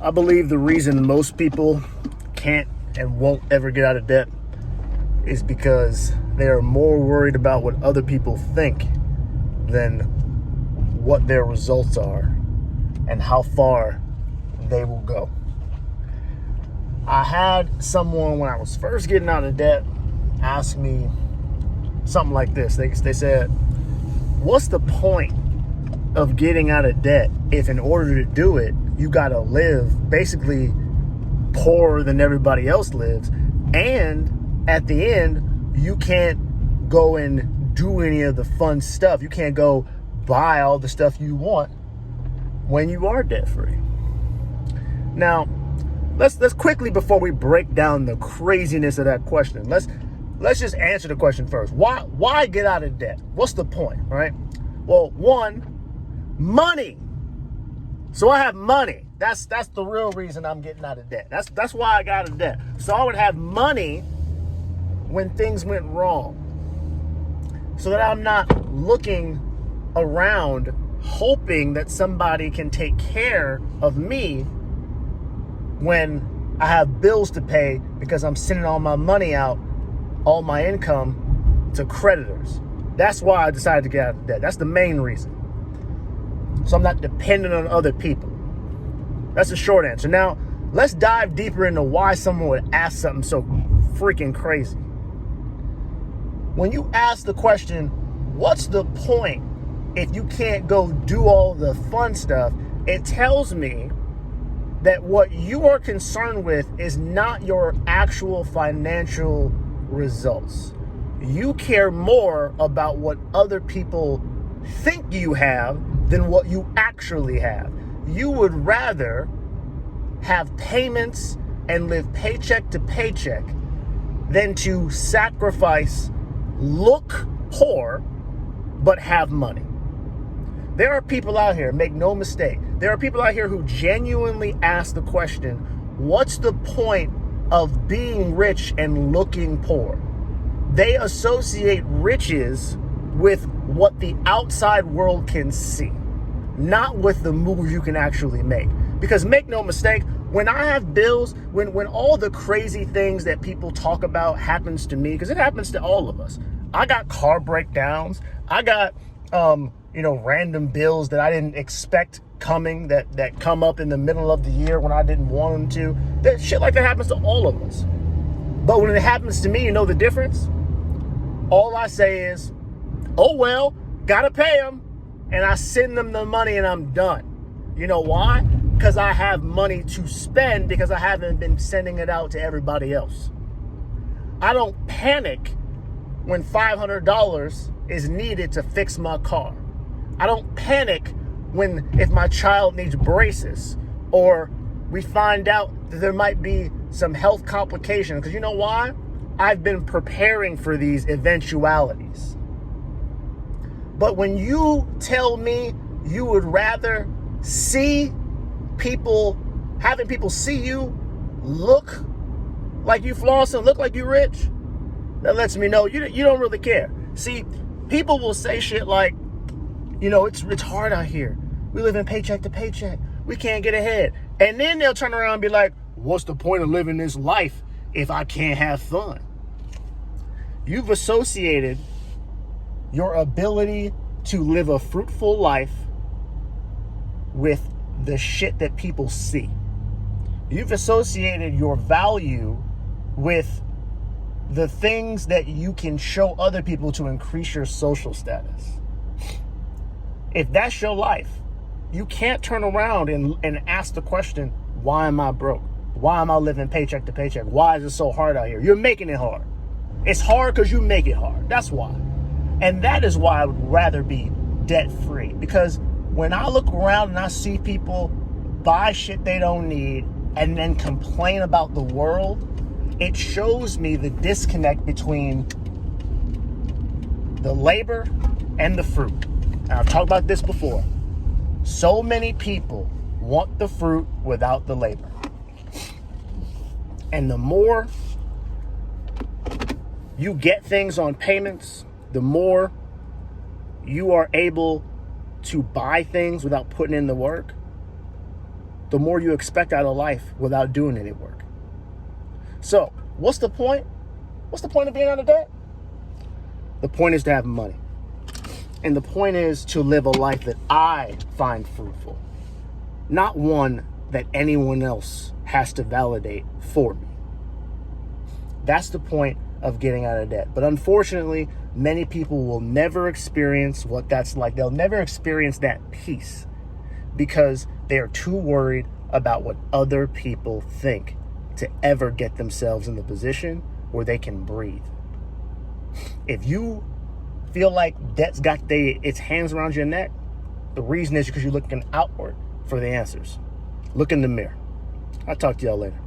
I believe the reason most people can't and won't ever get out of debt is because they are more worried about what other people think than what their results are and how far they will go. I had someone when I was first getting out of debt ask me something like this. They said, what's the point of getting out of debt if in order to do it, you got to live basically poorer than everybody else lives, and at the end, you can't go and do any of the fun stuff. You can't go buy all the stuff you want when you are debt free. Now, let's quickly, before we break down the craziness of that question, let's just answer the question first. Why get out of debt? What's the point, right? Well, one, money. So I have money. That's the real reason I'm getting out of debt. That's why I got out of debt. So I would have money when things went wrong, so that I'm not looking around hoping that somebody can take care of me when I have bills to pay because I'm sending all my money out, all my income, to creditors. That's why I decided to get out of debt. That's the main reason. So I'm not dependent on other people. That's the short answer. Now, let's dive deeper into why someone would ask something so freaking crazy. When you ask the question, what's the point if you can't go do all the fun stuff? It tells me that what you are concerned with is not your actual financial results. You care more about what other people think you have than what you actually have. You would rather have payments and live paycheck to paycheck than to sacrifice, look poor, but have money. There are people out here, make no mistake, there are people out here who genuinely ask the question, what's the point of being rich and looking poor? They associate riches with what the outside world can see, not with the moves you can actually make. Because make no mistake, when I have bills, when all the crazy things that people talk about happens to me, because it happens to all of us. I got car breakdowns. I got, random bills that I didn't expect coming that come up in the middle of the year when I didn't want them to. That shit like that happens to all of us. But when it happens to me, you know the difference? All I say is, oh well, gotta pay them. And I send them the money and I'm done. You know why? Because I have money to spend, because I haven't been sending it out to everybody else. I don't panic when $500 is needed to fix my car. I don't panic if my child needs braces, or we find out that there might be some health complications, because you know why? I've been preparing for these eventualities. But when you tell me you would rather see people, having people see you look like you flossing, look like you rich, that lets me know you don't really care. See, people will say shit like, it's hard out here. We live in paycheck to paycheck. We can't get ahead. And then they'll turn around and be like, what's the point of living this life if I can't have fun? You've associated your ability to live a fruitful life with the shit that people see. You've associated your value with the things that you can show other people to increase your social status. If that's your life, you can't turn around and ask the question, why am I broke? Why am I living paycheck to paycheck? Why is it so hard out here? You're making it hard. It's hard because you make it hard. That's why. And that is why I would rather be debt free. Because when I look around and I see people buy shit they don't need and then complain about the world, it shows me the disconnect between the labor and the fruit. And I've talked about this before. So many people want the fruit without the labor. And the more you get things on payments, the more you are able to buy things without putting in the work, the more you expect out of life without doing any work. So, what's the point? What's the point of being out of debt? The point is to have money. And the point is to live a life that I find fruitful, not one that anyone else has to validate for me. That's the point of getting out of debt. But unfortunately, many people will never experience what that's like. They'll never experience that peace because they are too worried about what other people think to ever get themselves in the position where they can breathe. If you feel like debt's got its hands around your neck, the reason is because you're looking outward for the answers. Look in the mirror. I'll talk to y'all later.